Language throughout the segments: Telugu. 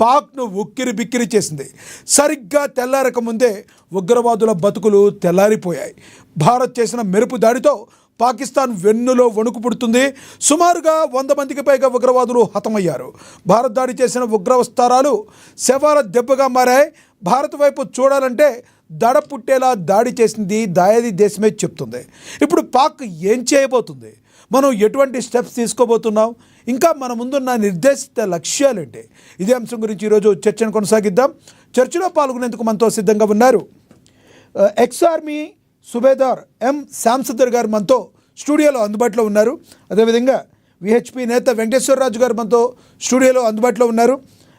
పాక్ను ఉక్కిరి బిక్కిరి చేసింది. సరిగ్గా తెల్లారక ముందే ఉగ్రవాదుల బతుకులు తెల్లారిపోయాయి. భారత్ చేసిన మెరుపు దాడితో పాకిస్తాన్ వెన్నులో వణుకు పుడుతుంది. సుమారుగా 100 మందికి పైగా ఉగ్రవాదులు హతమయ్యారు. భారత్ దాడి చేసిన ఉగ్రవస్తారాలు శవాల దెబ్బగా మారాయి. భారత్ వైపు చూడాలంటే దడ పుట్టేలా దాడి చేసింది దాయాది దేశమే చెప్తుంది. ఇప్పుడు పాక్ ఏం చేయబోతుంది, మనం ఎటువంటి స్టెప్స్ తీసుకోబోతున్నాం, ఇంకా మన ముందున్న నిర్దేశిత లక్ష్యాలేంటి? ఇదే అంశం గురించి ఈరోజు చర్చను కొనసాగిద్దాం. చర్చలో పాల్గొనేందుకు మనతో సిద్ధంగా ఉన్నారు ఎక్స్ ఆర్మీ సుబేదార్ ఎం శాంసుందర్ గారు మనతో స్టూడియోలో అందుబాటులో ఉన్నారు. అదేవిధంగా విహెచ్పి నేత వెంకటేశ్వరరాజు గారు మనతో స్టూడియోలో అందుబాటులో ఉన్నారు.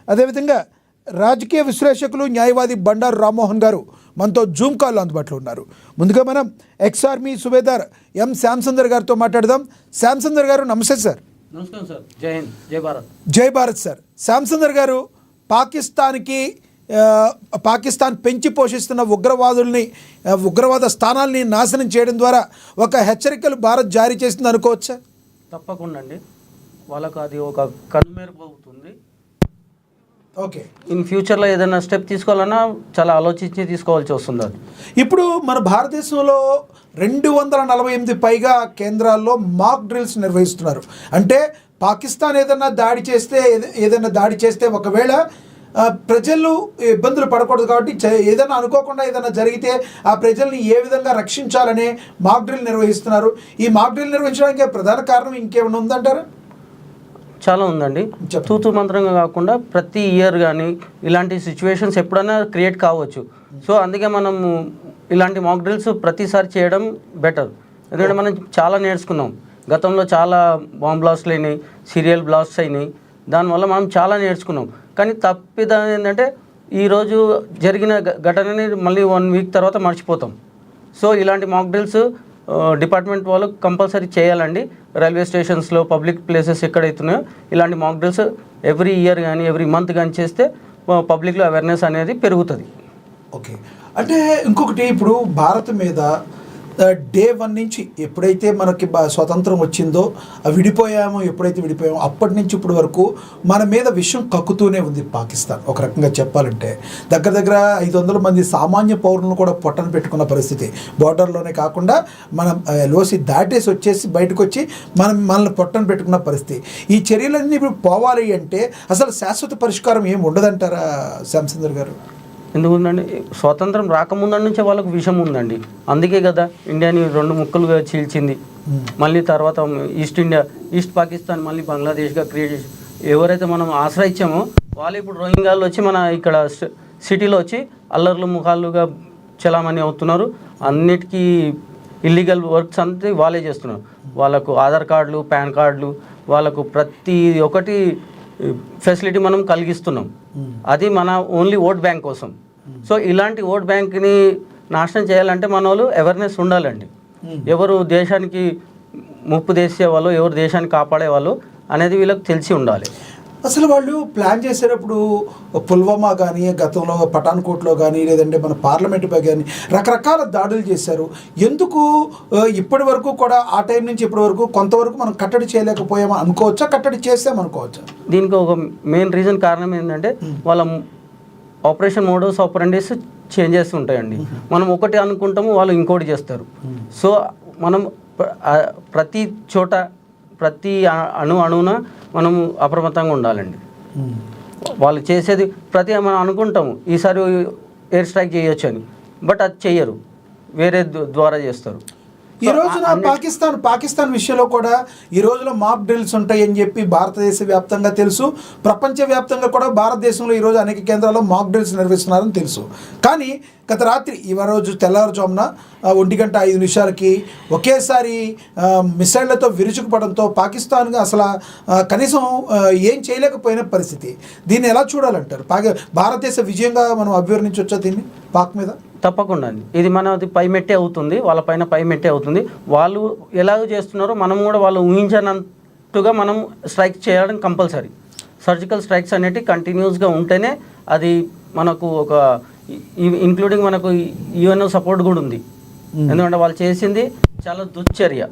అదేవిధంగా రాజకీయ విశ్లేషకులు న్యాయవాది బండారు రామ్మోహన్ గారు మనతో జూమ్ కాల్లో అందుబాటులో ఉన్నారు. ముందుగా మనం ఎక్స్ ఆర్మీ సుబేదార్ ఎం శాంసుందర్ గారితో మాట్లాడదాం. శాంసుందర్ గారు నమస్తే సార్. నమస్కారం సార్. జై హింద్, జై భారత్. జై భారత్ సార్. శాంసుందర్ గారు, పాకిస్తాన్ పెంచి పోషిస్తున్న ఉగ్రవాద స్థానాల్ని నాశనం చేయడం ద్వారా ఒక హెచ్చరికలు భారత్ జారీ చేసింది అనుకోవచ్చా? తప్పకుండా అండి. వాళ్ళకు అది ఒక కనుమేరకు అవుతుంది. ఓకే, ఇన్ ఫ్యూచర్లో ఏదైనా స్టెప్ తీసుకోవాలన్నా చాలా ఆలోచించి తీసుకోవాల్సి వస్తుంది. అది ఇప్పుడు మన భారతదేశంలో 248 పైగా కేంద్రాల్లో మాక్ డ్రిల్స్ నిర్వహిస్తున్నారు. అంటే పాకిస్తాన్ ఏదైనా దాడి చేస్తే ఒకవేళ ప్రజలు ఇబ్బందులు పడకూడదు కాబట్టి ఏదైనా అనుకోకుండా ఏదైనా జరిగితే ఆ ప్రజల్ని ఏ విధంగా రక్షించాలనే మాక్ డ్రిల్ నిర్వహిస్తున్నారు. ఈ మాక్ డ్రిల్ నిర్వహించడానికి ప్రధాన కారణం ఇంకేమైనా ఉందంటారా? చాలా ఉందండి. తూతు మంత్రంగా కాకుండా ప్రతి ఇయర్ కానీ ఇలాంటి సిచ్యువేషన్స్ ఎప్పుడైనా క్రియేట్ కావచ్చు. సో అందుకే మనము ఇలాంటి మాక్ డ్రిల్స్ ప్రతిసారి చేయడం బెటర్. ఎందుకంటే మనం చాలా నేర్చుకున్నాం. గతంలో చాలా బాంబ్ బ్లాస్ట్లు అయినాయి, సీరియల్ బ్లాస్ట్స్ అయినాయి. దానివల్ల మనం చాలా నేర్చుకున్నాం. కానీ తప్పిదం ఏంటంటే ఈరోజు జరిగిన ఘటనని మళ్ళీ 1 వీక్ తర్వాత మర్చిపోతాం. సో ఇలాంటి మాక్ డ్రిల్స్ డిపార్ట్మెంట్ వాళ్ళు కంపల్సరీ చేయాలండి. రైల్వే స్టేషన్స్లో, పబ్లిక్ ప్లేసెస్ ఎక్కడైతున్నాయో ఇలాంటి మాక్ డ్రిల్స్ ఎవ్రీ ఇయర్ కానీ ఎవ్రీ మంత్ కానీ చేస్తే పబ్లిక్లో అవేర్నెస్ అనేది పెరుగుతుంది. ఓకే, అంటే ఇంకొకటి, ఇప్పుడు భారత్ మీద డే 1 నుంచి ఎప్పుడైతే మనకి స్వతంత్రం వచ్చిందో, ఎప్పుడైతే విడిపోయామో అప్పటి నుంచి ఇప్పటి వరకు మన మీద విషయం కక్కుతూనే ఉంది పాకిస్తాన్. ఒక రకంగా చెప్పాలంటే దగ్గర 500 మంది సామాన్య పౌరులను కూడా పొట్టన పెట్టుకున్న పరిస్థితి. బోర్డర్లోనే కాకుండా మనం లోసి దాటేసి వచ్చేసి బయటకు వచ్చి మనల్ని పొట్టన పెట్టుకున్న పరిస్థితి. ఈ చర్యలన్నీ ఇప్పుడు పోవాలి అంటే అసలు శాశ్వత పరిష్కారం ఏమి ఉండదంటారా శాంసుందర్ గారు? ఎందుకుందండి, స్వాతంత్రం రాకముందు నుంచే వాళ్ళకు విషయం ఉందండి. అందుకే కదా ఇండియాని 2 ముక్కలుగా చీల్చింది. మళ్ళీ తర్వాత ఈస్ట్ పాకిస్తాన్ మళ్ళీ బంగ్లాదేశ్గా క్రియేట్ చేసి ఎవరైతే మనం ఆశ్రయించామో వాళ్ళు ఇప్పుడు రోహింగ్యాలు వచ్చి మన ఇక్కడ సిటీలో వచ్చి అల్లర్లు ముఖాలుగా చలామణి అవుతున్నారు. అన్నిటికీ ఇల్లీగల్ వర్క్స్ అంతా వాళ్ళే చేస్తున్నారు. వాళ్ళకు ఆధార్ కార్డులు, పాన్ కార్డులు, వాళ్ళకు ప్రతి ఒక్కటి ఫెసిలిటీ మనం కలిగిస్తున్నాం. అది మన ఓన్లీ ఓట్ బ్యాంక్ కోసం. సో ఇలాంటి ఓట్ బ్యాంక్ని నాశనం చేయాలంటే మన వాళ్ళు అవేర్నెస్ ఉండాలండి. ఎవరు దేశానికి ముప్పు చేసేవాళ్ళు, ఎవరు దేశాన్ని కాపాడేవాళ్ళు అనేది వీళ్ళకి తెలిసి ఉండాలి. అసలు వాళ్ళు ప్లాన్ చేసేటప్పుడు పుల్వామా కానీ, గతంలో పఠాన్కోట్లో కానీ, లేదంటే మన పార్లమెంటుపై కానీ రకరకాల దాడులు చేశారు. ఎందుకు ఇప్పటి వరకు కూడా ఆ టైం నుంచి ఇప్పటి వరకు కొంతవరకు మనం కట్టడి చేయలేకపోయామో అనుకోవచ్చా, కట్టడి చేసామనుకోవచ్చా? దీనికి ఒక మెయిన్ రీజన్ కారణం ఏంటంటే వాళ్ళ ఆపరేషన్ మోడల్స్ ఆపరెండీస్ చేంజ్ చేస్తూ ఉంటాయండి. మనం ఒకటి అనుకుంటాము, వాళ్ళు ఇంకోటి చేస్తారు. సో మనం ప్రతి చోట ప్రతి అణువున మనం అప్రమత్తంగా ఉండాలండి. వాళ్ళు చేసేది ప్రతి మనం అనుకుంటాము ఈసారి ఎయిర్ స్ట్రైక్ చేయొచ్చు అని, బట్ అది చెయ్యరు, వేరే ద్వారా చేస్తారు. ఈ రోజున పాకిస్తాన్ విషయంలో కూడా ఈ రోజులో మాక్ డ్రిల్స్ ఉంటాయని చెప్పి భారతదేశ వ్యాప్తంగా తెలుసు. ప్రపంచవ్యాప్తంగా కూడా భారతదేశంలో ఈరోజు అనేక కేంద్రాల్లో మాక్ డ్రిల్స్ నిర్వహిస్తున్నారని తెలుసు. కానీ గత రాత్రి రోజు తెల్లవారుజామున 1:05 ఒకేసారి మిసైళ్లతో విరుచుకుపడంతో పాకిస్తాన్ అసలు కనీసం ఏం చేయలేకపోయిన పరిస్థితి. దీన్ని ఎలా చూడాలంటారు? భారతదేశ విజయంగా మనం అభివర్ణించవచ్చా దీన్ని పాక్ మీద? తప్పకుండా అండి. ఇది మనది పైమెట్టే అవుతుంది, వాళ్ళ పైన పైమెట్టే అవుతుంది. వాళ్ళు ఎలాగో చేస్తున్నారో మనం కూడా వాళ్ళు ఊహించినట్టుగా మనం స్ట్రైక్ చేయడం కంపల్సరీ. సర్జికల్ స్ట్రైక్స్ అనేవి కంటిన్యూస్గా ఉంటేనే అది మనకు ఒక ఇంక్లూడింగ్ మనకు యుఎన్ సపోర్ట్ కూడా ఉంది. ఎందుకంటే వాళ్ళు చేసింది చాలా దుశ్చర్య.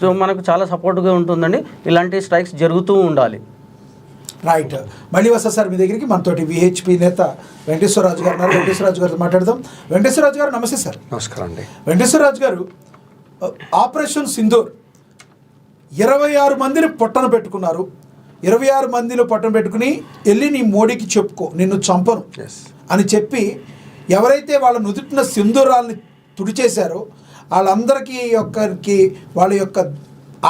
సో మనకు చాలా సపోర్ట్గా ఉంటుందండి. ఇలాంటి స్ట్రైక్స్ జరుగుతూ ఉండాలి. రైట్, మళ్ళీ వస్తా సార్ మీ దగ్గరికి. మనతోటి విహెచ్పి నేత వెంకటేశ్వరరాజు గారు ఉన్నారు. వెంకటేశ్వరరాజు గారితో మాట్లాడదాం. వెంకటేశ్వరరాజు గారు నమస్తే సార్. నమస్కారం అండి. వెంకటేశ్వరరాజు గారు, ఆపరేషన్ సింధూర్ 26 మందిని పొట్టన పెట్టుకున్నారు. 26 మందిలో పొట్టన పెట్టుకుని వెళ్ళి నీ మోడీకి చెప్పుకో, నిన్ను చంపను అని చెప్పి ఎవరైతే వాళ్ళ నుదుటిన సింధూరాల్ని తుడిచేశారో వాళ్ళందరికీ వాళ్ళ యొక్క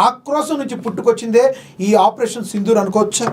ఆక్రోశం నుంచి పుట్టుకొచ్చిందే ఈ ఆపరేషన్ సింధూర్ అనుకోవచ్చా?